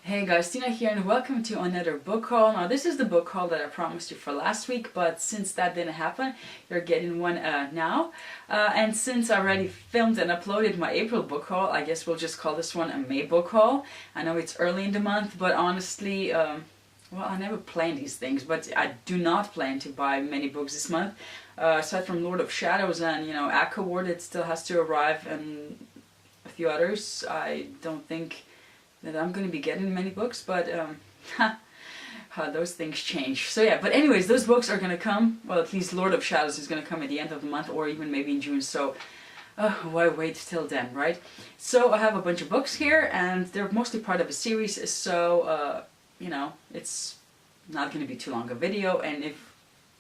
Hey guys, Tina here and welcome to another book haul. Now this is the book haul that I promised you for last week, but since that didn't happen, you're getting one now. And since I already filmed and uploaded my April book haul, I guess we'll just call this one a May book haul. I know it's early in the month, but honestly, well, I never plan these things, but I do not plan to buy many books this month. Aside from Lord of Shadows and, Aqua Ward, it still has to arrive, and a few others. I don't think that I'm going to be getting many books, but how those things change. So yeah, but anyways, those books are going to come, well, at least Lord of Shadows is going to come at the end of the month, or even maybe in June, so why wait till then, right? So I have a bunch of books here, and they're mostly part of a series, so, it's not going to be too long a video, and if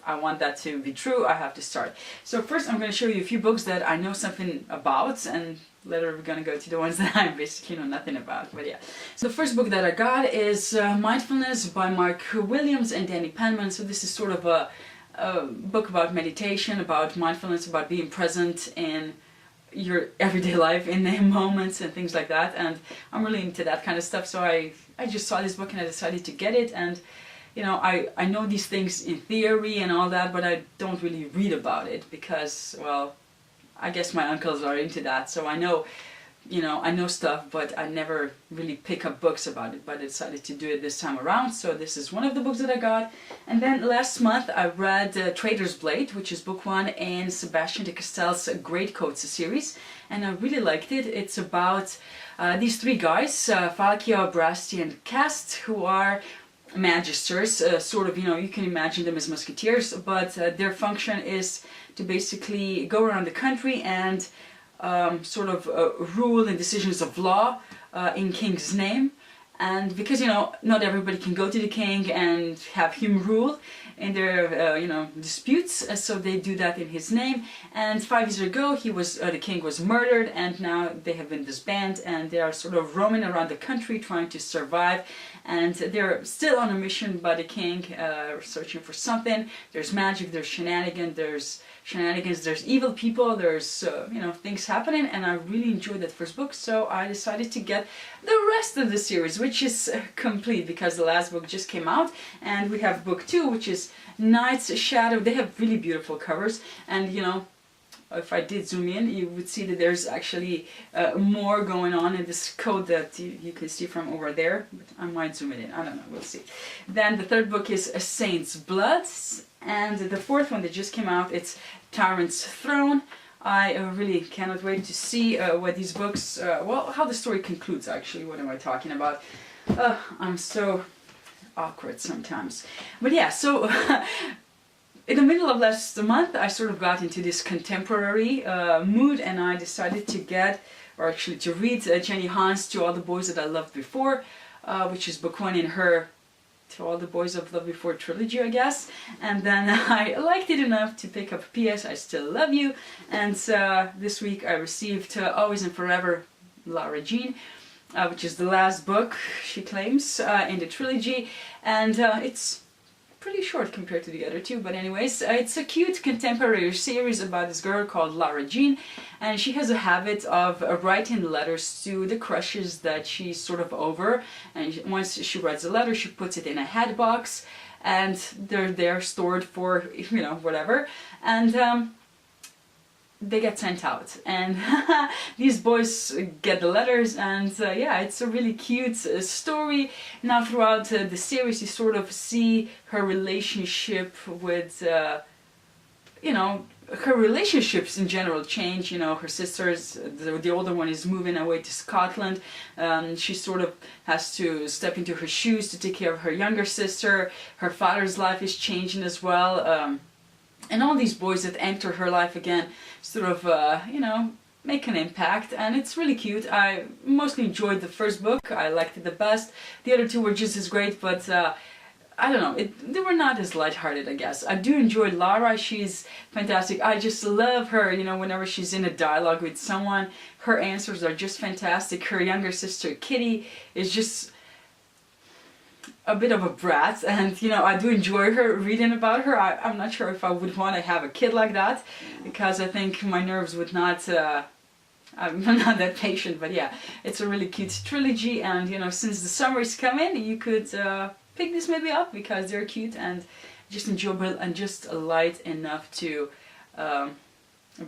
I want that to be true, I have to start. So first I'm going to show you a few books that I know something about, and later we're going to go to the ones that I basically know nothing about, but yeah. So the first book that I got is Mindfulness by Mark Williams and Danny Penman. So this is sort of a book about meditation, about mindfulness, about being present in your everyday life, in the moments and things like that, and I'm really into that kind of stuff, so I just saw this book and I decided to get it. And I know these things in theory and all that, but I don't really read about it because, well, I guess my uncles are into that, so I know, I know stuff, but I never really pick up books about it, but I decided to do it this time around, so this is one of the books that I got. And then last month I read Trader's Blade, which is book one in Sebastian de Castel's Greatcoats series, and I really liked it. It's about these three guys, Falkia, Brasti and Cast, who are magisters, sort of, you can imagine them as musketeers, but their function is to basically go around the country and sort of rule in decisions of law in King's name. And because, not everybody can go to the king and have him rule in their, disputes, so they do that in his name. And 5 years ago, the king was murdered, and now they have been disbanded, and they are sort of roaming around the country trying to survive. And they're still on a mission by the king, searching for something. There's magic, there's shenanigans, there's evil people, there's, things happening, and I really enjoyed that first book, so I decided to get the rest of the series, which is complete because the last book just came out, and we have book two, which is Night's Shadow. They have really beautiful covers, and, if I did zoom in, you would see that there's actually more going on in this code that you can see from over there, but I might zoom it in, I don't know, we'll see. Then the third book is A Saint's Blood, and the fourth one that just came out, it's Tyrant's Throne. I really cannot wait to see what these books, how the story concludes actually. What am I talking about? I'm so awkward sometimes. But yeah, so in the middle of last month, I sort of got into this contemporary mood, and I decided to read Jenny Han's To All the Boys That I Loved Before, which is book one in her To All the Boys I've Loved Before trilogy, I guess. And then I liked it enough to pick up P.S. I Still Love You, and this week I received Always and Forever, Lara Jean, which is the last book, she claims, in the trilogy, and it's pretty short compared to the other two, but anyways, it's a cute contemporary series about this girl called Lara Jean, and she has a habit of writing letters to the crushes that she's sort of over, and once she writes a letter, she puts it in a hat box, and they're there stored for, whatever, and they get sent out, and these boys get the letters, and yeah, it's a really cute story. Now throughout the series you sort of see her relationship with, her relationships in general change. Her sisters, the older one is moving away to Scotland, she sort of has to step into her shoes to take care of her younger sister. Her father's life is changing as well, and all these boys that enter her life again sort of, make an impact, and it's really cute. I mostly enjoyed the first book, I liked it the best. The other two were just as great, but I don't know, they were not as lighthearted, I guess. I do enjoy Lara, she's fantastic. I just love her, whenever she's in a dialogue with someone, her answers are just fantastic. Her younger sister, Kitty, is just a bit of a brat, and I do enjoy her, reading about her. I'm not sure if I would want to have a kid like that, because I think my nerves would not I'm not that patient, but yeah, it's a really cute trilogy, and you know, since the summer is coming, you could pick this maybe up because they're cute and just enjoyable and just light enough to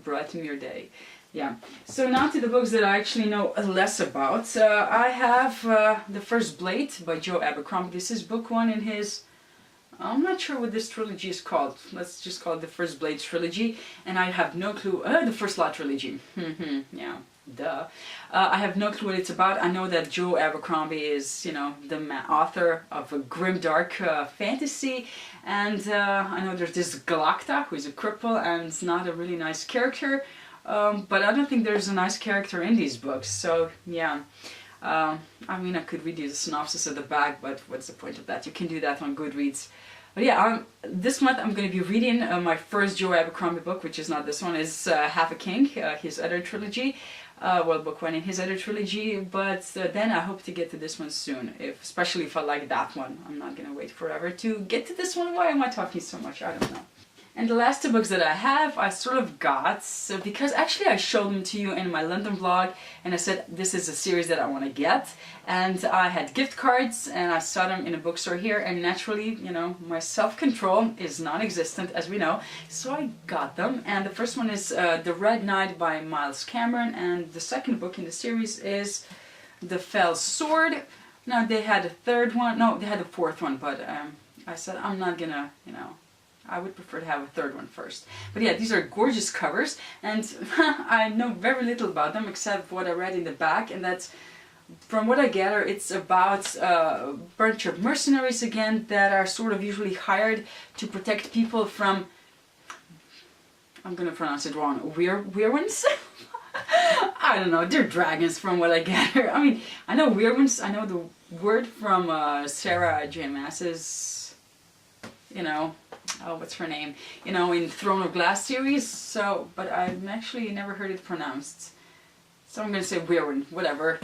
brighten your day. Yeah. So now to the books that I actually know less about. I have The First Blade by Joe Abercrombie. This is book one in his... I'm not sure what this trilogy is called. Let's just call it the First Blade trilogy. And I have no clue. The First Law trilogy. Yeah, duh. I have no clue what it's about. I know that Joe Abercrombie is, you know, the author of a grimdark fantasy. And I know there's this Galacta, who is a cripple and not a really nice character. But I don't think there's a nice character in these books. So, yeah. I mean, I could read you the synopsis at the back, but what's the point of that? You can do that on Goodreads. But yeah, this month I'm going to be reading my first Joe Abercrombie book, which is not this one, is Half a King, his other trilogy. Well, book one in his other trilogy, but then I hope to get to this one soon, especially if I like that one. I'm not going to wait forever to get to this one. Why am I talking so much? I don't know. And the last two books that I have, I sort of got, because actually I showed them to you in my London vlog, and I said this is a series that I want to get, and I had gift cards, and I saw them in a bookstore here, and naturally, you know, my self-control is non-existent, as we know, so I got them. And the first one is The Red Knight by Miles Cameron, and the second book in the series is The Fell Sword. Now, they had a third one, no, they had a fourth one, but I said I'm not gonna, you know, I would prefer to have a third one first. But yeah, these are gorgeous covers, and I know very little about them except what I read in the back, and that's, from what I gather, it's about a bunch of mercenaries again that are sort of usually hired to protect people from, I'm gonna pronounce it wrong, weirwins? I don't know, they're dragons from what I gather. I mean, I know weirwins, I know the word from Sarah J. Maas's, you know, oh, what's her name? You know, in Throne of Glass series. So, but I've actually never heard it pronounced. So I'm gonna say weird, whatever.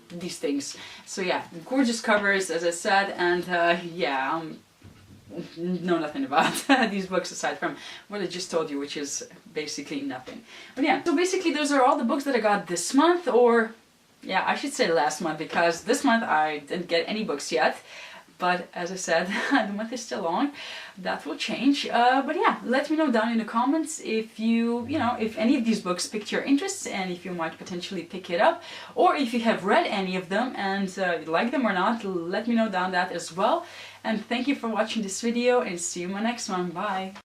These things. So yeah, gorgeous covers, as I said, and yeah, know nothing about these books aside from what I just told you, which is basically nothing. But yeah, so basically those are all the books that I got this month, or yeah, I should say last month, because this month I didn't get any books yet. But as I said, the month is still long. That will change. But yeah, let me know down in the comments if you know, if any of these books piqued your interest and if you might potentially pick it up. Or if you have read any of them and you like them or not, let me know down that as well. And thank you for watching this video, and see you in my next one. Bye!